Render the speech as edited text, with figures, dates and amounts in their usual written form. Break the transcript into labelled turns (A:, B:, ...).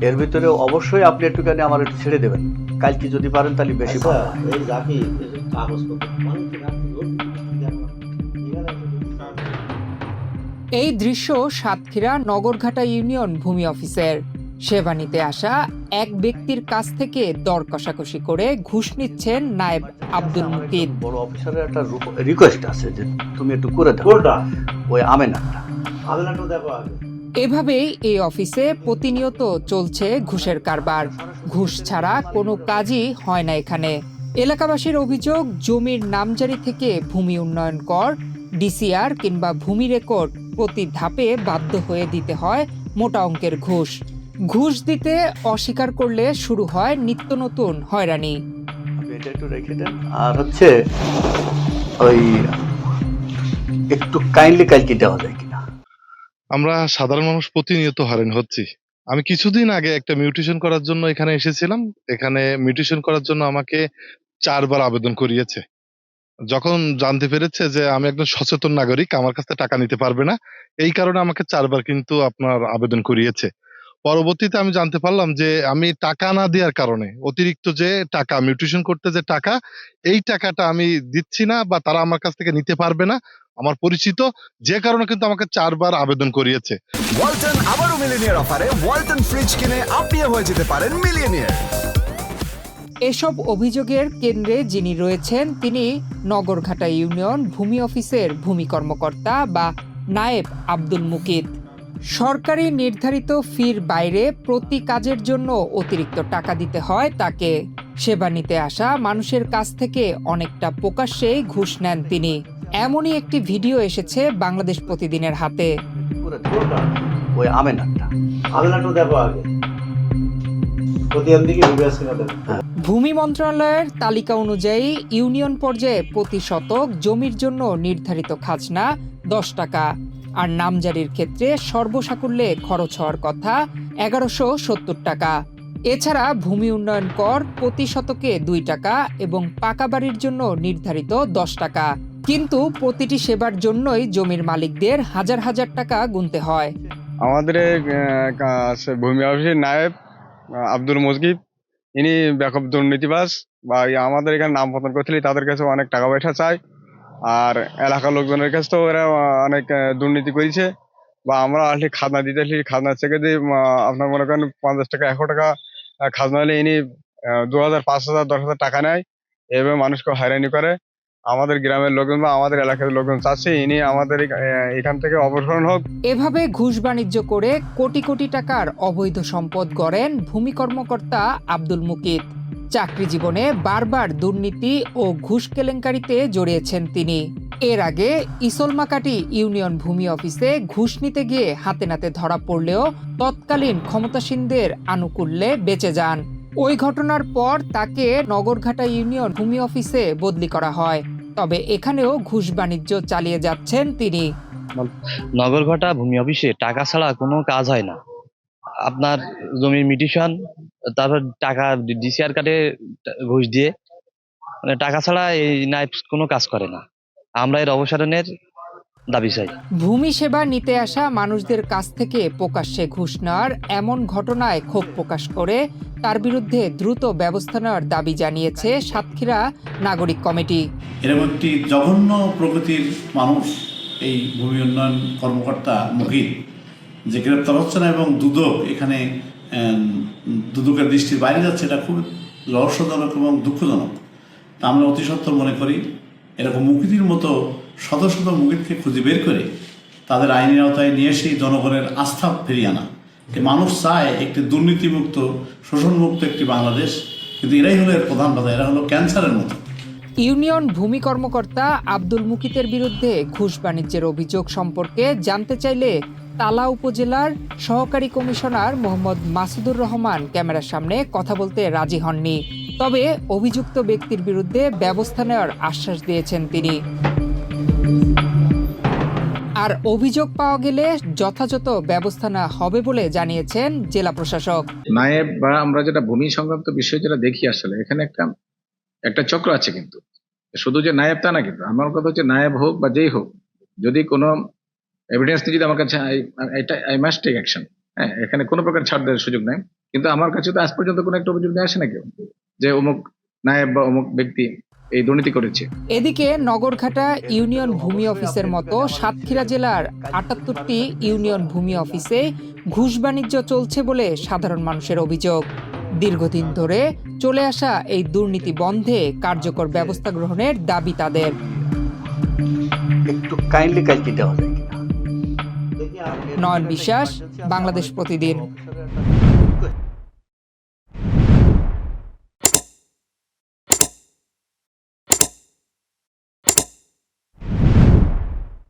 A: এর ভিতরে অবশ্যই আপনি একটুখানি আমার একটু ছেড়ে দেবেন, কালকে যদি পারেন তাহলে বেশি ভালো হয়।
B: এই দৃশ্য সাতক্ষীরা নগরঘাটা ইউনিয়ন ভূমি অফিসের। সেবা নিতে আসা এক ব্যক্তির কাছ থেকে দর কষাকষি করে ঘুষ নিচ্ছেন নায়েব আব্দুল মুকিত।
A: বড় অফিসারের একটা রিকোয়েস্ট আছে যে তুমি একটু করে দাও ওই আমেনাটা।
B: এভাবেই এই অফিসে প্রতিনিয়ত চলছে ঘুষের কারবার। ঘুষ ছাড়া কোনো কাজই হয় না এখানে। এলাকাবাসীর অভিযোগ, জমির নামজারি থেকে ভূমি উন্নয়ন কর, ডিসিআর কিংবা ভূমি রেকর্ড প্রতি ধাপে বাধ্য হয়ে দিতে হয় মোটা অঙ্কের ঘুষ। ঘুষ দিতে অস্বীকার করলে শুরু হয় নিত্য নতুন হয়রানি।
A: এটা একটু রেখে দেন, আর হচ্ছে ওই একটু কাইন্ডলি কালকে দেওয়া যায় কিনা।
C: আমরা সাধারণ মানুষ প্রতিনিয়ত হয়রান হচ্ছি। আমি কিছুদিন আগে একটা মিউটেশন করার জন্য এখানে এসেছিলাম। এখানে মিউটেশন করার জন্য আমাকে 4 বার আবেদন করিয়েছে। যখন জানতে পেরেছে যে আমি একজন সচেতন নাগরিক, আমার কাছে টাকা নিতে পারবে না, এই কারণে আমাকে 4 বার কিন্তু আপনার আবেদন করিয়েছে। পরবর্তীতে আমি জানতে পারলাম যে আমি টাকা না দেওয়ার কারণে অতিরিক্ত যে টাকা মিউটেশন করতে যে টাকা, এই টাকাটা আমি দিচ্ছি না বা তারা আমার কাছ থেকে নিতে পারবে না, আমার পরিচিত, যে কারণে কিন্তু আমাকে 4 বার আবেদন করিয়েছে।
D: ওয়ালটন আবারও মিলিয়নিয়ার অফারে ওয়ালটন ফ্রিজ কিনে আপনিও হয়ে যেতে পারেন মিলিয়নিয়ার।
B: এসব অভিযোগের কেন্দ্রে যিনি রয়েছেন তিনি নগরঘাটা ইউনিয়ন ভূমি অফিসের ভূমি কর্মকর্তা বা নায়েব আব্দুল মুকিত। সরকারি নির্ধারিত ফির বাইরে প্রতি কাজের জন্য অতিরিক্ত টাকা দিতে হয় তাকে। সেবা নিতে আসা মানুষের কাছ থেকে অনেকটা প্রকাশ্যেই ঘুষ নেন তিনি। এমনই একটি ভিডিও এসেছে বাংলাদেশ প্রতিদিনের হাতে।
A: ওই আমেনাটা
E: দেখো আগে
B: ভূমি মন্ত্রণালয়ের তালিকা অনুযায়ী ইউনিয়ন পর্যায়ে প্রতি শতক জমির জন্য নির্ধারিত খাজনা 10 টাকা, আর নামজারির ক্ষেত্রে সর্বসাকুল্যে খরচ হওয়ার কথা 1170 টাকা। এছাড়া ভূমি উন্নয়ন কর প্রতি শতকে 2 টাকা এবং পাকা বাড়ির জন্য নির্ধারিত 10 টাকা। কিন্তু প্রতিটি সেবার জন্যই জমির মালিকদের হাজার হাজার টাকা গুনতে হয়।
F: আমাদের ভূমি অফিসের নায়েব আব্দুল মুকিত, ইনি ব্যাপক দুর্নীতিবাজ, বা আমাদের এখানে নাম পতন করছিল তাদের কাছে অনেক টাকা পয়সা চায়, আর এলাকার লোকজনের কাছে তো ওরা অনেক দুর্নীতি করেছে। বা আমরা আসলে খাজনা দিতে আসলে খাজনা থেকে দিয়ে আপনার মনে করেন 50 টাকা 100 টাকা খাজনা হলে ইনি 2000 5000 10,000 টাকা নেয়, এভাবে মানুষকে হয়রানি করে। আমাদের গ্রামের লোকজন বা আমাদের এলাকার লোকজন চাচ্ছে ইনি আমাদের এখান থেকে অপসারণ হোক।
B: এভাবে ঘুষ বাণিজ্য করে কোটি কোটি টাকার অবৈধ সম্পদ গড়েন ভূমি কর্মকর্তা আব্দুল মুকিত। চাকরি জীবনে বারবার দুর্নীতি ও ঘুষ কেলেঙ্কারিতে জড়িয়েছেন তিনি। এর আগে ইসলমাকাটি ইউনিয়ন ভূমি অফিসে ঘুষ নিতে গিয়ে হাতে নাতে ধরা পড়লেও তৎকালীন ক্ষমতাসীনদের আনুকূল্যে বেঁচে যান। ওই ঘটনার পর তাকে নগরঘাটা ইউনিয়ন ভূমি অফিসে বদলি করা হয়। তবে এখানেও ঘুষ বাণিজ্য চালিয়ে যাচ্ছেন তিনি।
G: নগরঘাটা ভূমি অফিসে টাকা ছাড়া কোনো কাজ হয় না। আপনার জমির মিটিশন, তারপর টাকা ডিসিআর কার্ডে ঘুষ দিয়ে, মানে টাকা ছাড়া এই নাইফ কোনো কাজ করে না। আমরা এর অবসারণের দাবি চাই।
B: ভূমি সেবা নিতে আসা মানুষদের কাছ থেকে প্রকাশ্যে ঘুষ নেওয়ার এমন ঘটনায় ক্ষোভ প্রকাশ করে তার বিরুদ্ধে দ্রুত ব্যবস্থা নেওয়ার দাবি জানিয়েছে সাতক্ষীরা নাগরিক কমিটি।
H: এরকম একটি জঘন্য প্রকৃতির মানুষ এই ভূমি উন্নয়ন কর্মকর্তা মুকিত, যে গ্রেপ্তার হচ্ছে না এবং দুদক এখানে দুদকের দৃষ্টির বাইরে যাচ্ছে, এটা খুব রহস্যজনক এবং দুঃখজনক। তা আমরা অতি সত্বর মনে করি এরকম মুকিতির মতো শত শত মুকিতকে খুঁজে বের করে তাদের আইনের আওতায় নিয়ে এসেই জনগণের আস্থা ফিরিয়ে আনা। মানুষ চায় একটি দুর্নীতিমুক্ত শোষণমুক্ত একটি বাংলাদেশ, কিন্তু এরাই হলো এর প্রধান বাধা, এরা হলো ক্যান্সারের মতো।
B: ইউনিয়ন ভূমি কর্মকর্তা আব্দুল মুকিতের বিরুদ্ধে ঘুষ বাণিজ্যের অভিযোগ সম্পর্কে জানতে চাইলে তালা উপজেলার সহকারী কমিশনার মোহাম্মদ মাসুদুর রহমান ক্যামেরার সামনে কথা বলতে রাজি হননি। তবে অভিযুক্ত ব্যক্তির বিরুদ্ধে ব্যবস্থা নেওয়ার আশ্বাস দিয়েছেন তিনি। আর অভিযোগ পাওয়া গেলে যথাযথ ব্যবস্থা নেওয়া হবে বলে জানিয়েছেন জেলা প্রশাসক।
I: নায়েব বা আমরা যেটা ভূমি সংক্রান্ত বিষয় যেটা দেখি, আসলে এখানে একটা চক্র আছে, কিন্তু শুধু যে নায়েব তা না, কিন্তু আমার কথা হচ্ছে নায়েব হোক বা যেই হোক, যদি কোনো এভিডেন্স নিয়ে যদি আমার কাছে আই মাস্ট টেক অ্যাকশন। হ্যাঁ, এখানে কোনো প্রকার ছাড় দেওয়ার সুযোগ নাই। কিন্তু আমার কাছে তো আজ পর্যন্ত কোনো একটা অভিযোগ নিয়ে আসে না কেউ যে অমুক নায়েব বা অমুক ব্যক্তি এই দুর্নীতি করেছে।
B: এদিকে নগরঘাটা ইউনিয়ন ভূমি অফিসের মতো সাতক্ষীরা জেলার ৭৮টি ইউনিয়ন ভূমি অফিসে ঘুষ বাণিজ্য চলছে বলে সাধারণ মানুষের অভিযোগ। দীর্ঘদিন ধরে চলে আসা এই দুর্নীতি বন্ধে কার্যকর ব্যবস্থা গ্রহণের দাবি তাদের।
A: একটু কাইন্ডলি কালকে দেওয়া যায় কিনা।
B: নয়ন বিশ্বাস, বাংলাদেশ প্রতিদিন।